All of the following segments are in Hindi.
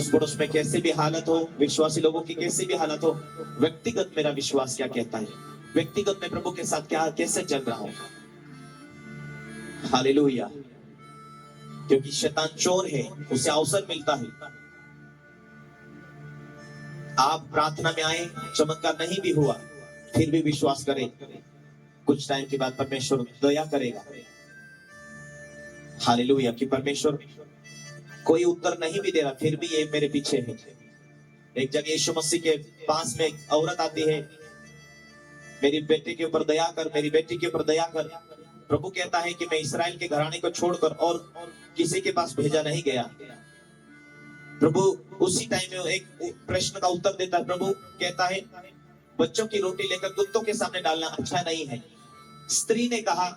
पड़ोस में कैसे भी हालत हो, विश्वासी लोगों की कैसी भी हालत हो, व्यक्तिगत मेरा विश्वास क्या कहता है, व्यक्तिगत में प्रभु के साथ क्या कैसे चल रहा हूं। हालेलुया। क्योंकि शैतान चोर है, उसे अवसर मिलता है। आप प्रार्थना में आए, चमत्कार नहीं भी हुआ, फिर भी विश्वास करें, कुछ टाइम के बाद परमेश्वर दया करेगा। हालेलुया। कि परमेश्वर कोई उत्तर नहीं भी दे रहा, फिर भी ये मेरे पीछे है। एक जगह यीशु मसीह के पास में एक औरत आती है, मेरी बेटे के ऊपर दया कर, मेरी बेटी के ऊपर दया कर। प्रभु कहता है कि मैं इस्राएल के घराने को छोड़कर और किसी के पास भेजा नहीं गया। प्रभु उसी टाइम में एक प्रश्न का उत्तर देता है। प्रभु कहता है, बच्चों की रोटी लेकर कुत्तों के सामने डालना अच्छा नहीं है। स्त्री ने कहा,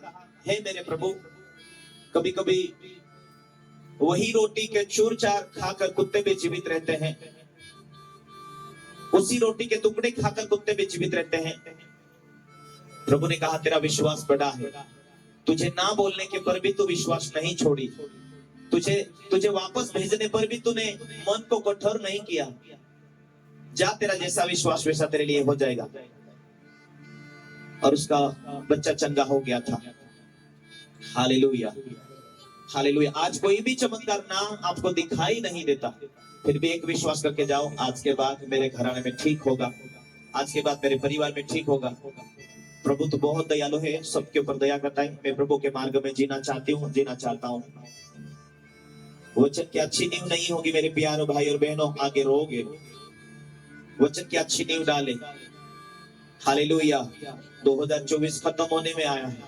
हे मेरे प्रभु, कभी कभी वही रोटी के चूर चार खाकर कुत्ते भी जीवित रहते हैं, उसी रोटी के टुकड़े खाकर कुत्ते भी जीवित रहते हैं। प्रभु ने कहा, तेरा विश्वास बड़ा है, तुझे ना बोलने के पर भी तू विश्वास नहीं छोड़ी, तुझे वापस भेजने पर भी तूने मन को कठोर नहीं किया। जा, तेरा जैसा विश्वास वैसा तेरे लिए हो जाएगा। और उसका बच्चा चंगा हो गया था। Hallelujah, hallelujah. आज कोई भी चमत्कार ना आपको दिखाई नहीं देता, फिर भी एक विश्वास करके जाओ, आज के बाद मेरे घराने में ठीक होगा, आज के बाद मेरे परिवार में ठीक होगा। प्रभु तो बहुत दयालु है, सबके ऊपर दया करता है। मैं प्रभु के मार्ग में जीना चाहती हूँ, जीना चाहता हूँ। वचन की अच्छी नींव नहीं होगी मेरे प्यारों भाई और बहनों, आगे रोगे। वचन की अच्छी नींव डाले। हालेलुया। 2024 खत्म होने में आया है,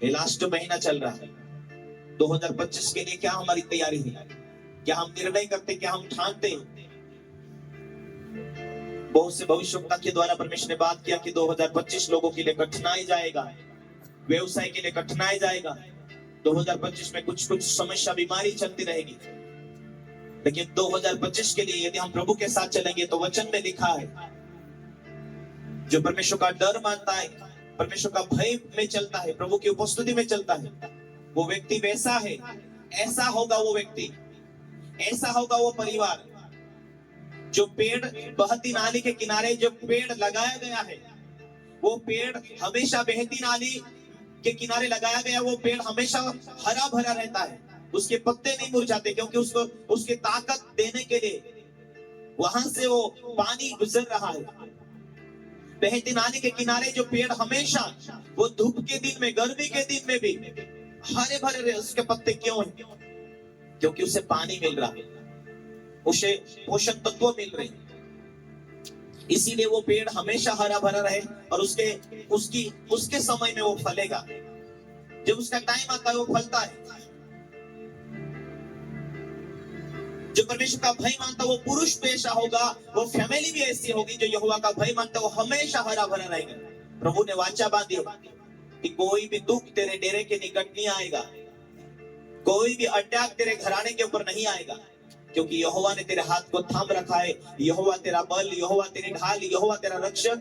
ये लास्ट महीना चल रहा है। 2025 के लिए क्या हमारी तैयारी है? क्या हम निर्णय करते, क्या हम ठानते? बहुत से भविष्यवक्ता के द्वारा परमेश्वर ने बात किया कि 2025 लोगों के लिए कठिनाई जाएगा, व्यवसाय के लिए कठिनाई जाएगा। 2025 में कुछ कुछ समस्या, बीमारी चलती रहेगी। लेकिन 2025 के लिए यदि हम प्रभु के साथ चलेंगे तो वचन में लिखा है, जो परमेश्वर का डर मानता है, परमेश्वर का भय में चलता है, प्रभु की उपस्थिति में चलता है, वो व्यक्ति वैसा है, ऐसा होगा वो व्यक्ति, ऐसा होगा वो परिवार। जो पेड़ बहती नाली के किनारे जो पेड़ लगाया गया है, वो पेड़ हमेशा बहती नाली के किनारे लगाया गया, वो पेड़ हमेशा हरा भरा रहता है, उसके पत्ते नहीं मुरझाते, क्योंकि उसको उसकी ताकत देने के लिए वहां से वो पानी गुजर रहा है। बहती नाली के किनारे जो पेड़ हमेशा वो धूप के दिन में, गर्मी के दिन में भी हरे भरे रहे, उसके पत्ते क्यों हैं? क्योंकि उसे पानी मिल रहा है, उसे पोषक तत्व मिल रहे, इसीलिए वो पेड़ हमेशा हरा भरा रहे और उसके समय में वो फलेगा। जब उसका टाइम आता है वो फलता है। जो परमेश्वर का भय मानता है वो पुरुष भी ऐसा होगा, वो फैमिली भी ऐसी होगी। जो यहोवा का भय मानता है वो हमेशा हरा भरा रहेगा। प्रभु ने वाचा बांधी कि कोई भी दुख तेरे डेरे के निकट नहीं आएगा, कोई भी अटैक तेरे घराने के ऊपर नहीं आएगा, क्योंकि यहोवा ने तेरे हाथ को थाम रखा है। यहोवा तेरा बल, यहोवा तेरी ढाल, यहोवा तेरा रक्षक।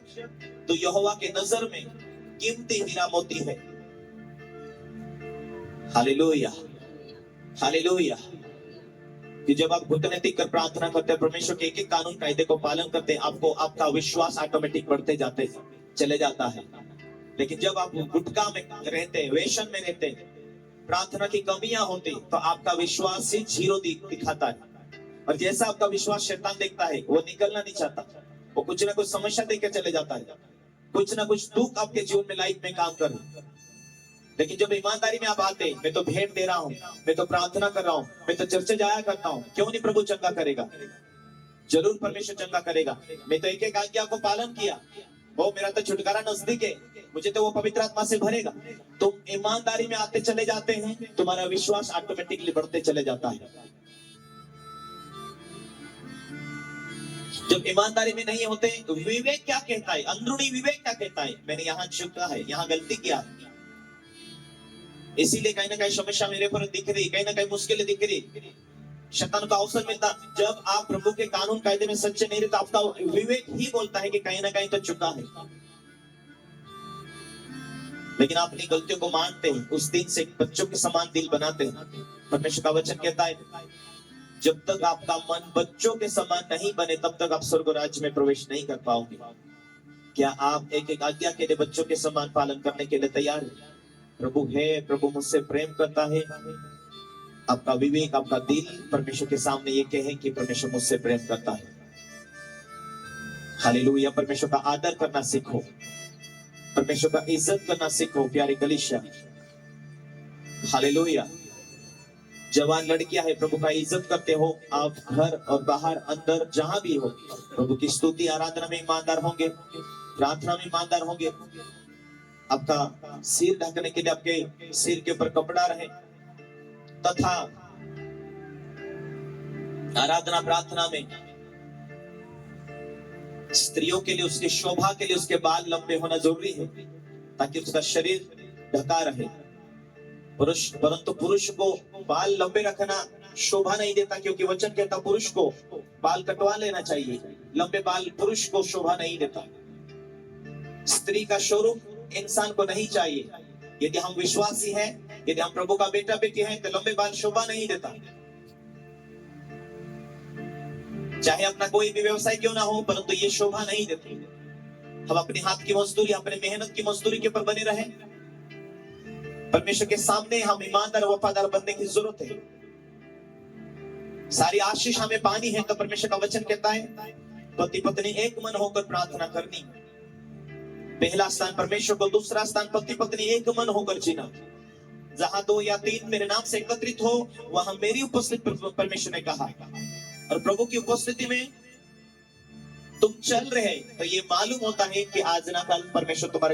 तो यहोवा के नजर में कीमती हीरा मोती है। Hallelujah, hallelujah. कि जब आप घुटने टेक कर प्रार्थना करते हैं, परमेश्वर के एक एक कानून कायदे को पालन करते हैं, आपको आपका विश्वास ऑटोमेटिक बढ़ते जाते चले जाता है। लेकिन जब आप गुटका में रहते हैं, वेशन में रहते हैं, प्रार्थना की कमियां होती, तो आपका विश्वास ही जीरो दिखाता है। और जैसा आपका विश्वास शैतान देखता है, वो निकलना नहीं चाहता, वो कुछ ना कुछ समस्या देकर चले जाता है, कुछ ना कुछ दुख आपके जीवन में, लाइफ में काम कर। लेकिन जब ईमानदारी में आप आते, मैं तो भेंट दे रहा हूँ, मैं तो प्रार्थना कर रहा हूँ, मैं तो चर्चे जाया करता हूँ, क्यों नहीं प्रभु चंगा करेगा? जरूर परमेश्वर चंगा करेगा। मैं तो एक एक आज्ञा को पालन किया, वो मेरा तो छुटकारा नजदीक है, मुझे तो वो पवित्र आत्मा से भरेगा। तुम ईमानदारी में आते चले जाते हैं, तुम्हारा विश्वास ऑटोमेटिकली बढ़ते चले जाता है। जब ईमानदारी में नहीं होते, तो विवेक क्या कहता है, अंदरूनी विवेक क्या कहता है, मैंने यहाँ चूका है, यहाँ गलती किया है, इसीलिए कहीं ना कहीं समस्या मेरे पर दिख रही, कहीं ना कहीं मुश्किलें दिख रही, शैतान का अवसर मिलता। जब आप प्रभु के कानून कायदे में सच्चे नहीं रहते, आपका विवेक ही बोलता है कि कहीं ना कहीं तो चुका है। लेकिन आप अपनी गलतियों को मानते हैं, उस दिन से बच्चों के समान दिल बनाते हैं। परमेश्वर का वचन कहता है, जब तक आपका मन बच्चों के समान नहीं बने तब तक आप स्वर्ग राज्य में प्रवेश नहीं कर पाओगे। क्या आप एक एक आज्ञा के लिए बच्चों के समान पालन करने के लिए तैयार हैं? प्रभु है, प्रभु मुझसे प्रेम करता है। आपका विवेक, आपका दिल परमेश्वर के सामने ये कहे कि परमेश्वर मुझसे प्रेम करता है। हालेलुया। परमेश्वर का आदर करना सीखो, परमेश्वर का इज्जत करना सीखो प्यारे कलीसिया। हालेलुया। जवान लड़कियां है, प्रभु का इज्जत करते हो। आप घर और बाहर अंदर जहां भी हो प्रभु की स्तुति आराधना में ईमानदार होंगे, प्रार्थना में ईमानदार होंगे। आपका सिर ढकने के लिए आपके सिर के ऊपर कपड़ा रहे, तथा आराधना प्रार्थना में स्त्रियों के लिए, उसकी शोभा के लिए उसके बाल लंबे होना जरूरी है ताकि उसका शरीर ढका रहे। परंतु पुरुष को बाल लंबे रखना शोभा नहीं देता, क्योंकि वचन कहता पुरुष को बाल कटवा लेना चाहिए। लंबे बाल पुरुष को शोभा नहीं देता। स्त्री का स्वरूप इंसान को नहीं चाहिए। यदि हम विश्वासी हैं, यदि हम प्रभु का बेटा बेटी हैं, तो लंबे बाल शोभा नहीं देता। चाहे अपना कोई भी व्यवसाय क्यों ना हो, परंतु ये शोभा नहीं देते। हम अपने हाथ की मजदूरी, अपने मेहनत की मजदूरी के ऊपर बने रहे। परमेश्वर के सामने हम ईमानदार वफादार बनने की जरूरत है। सारी आशीष हमें पानी है, तो परमेश्वर का वचन कहता है पति पत्नी एक मन होकर प्रार्थना करनी। पहला स्थान परमेश्वर को, दूसरा स्थान पति पत्नी एक मन होकर जीना। जहां 2 या 3 मेरे नाम से एकत्रित हो वहां मेरी उपस्थिति परमेश्वर ने कहा। और प्रभु की उपस्थिति में तुम चल रहे तो ये मालूम होता है कि आज ना कल परमेश्वर तुम्हारे लिए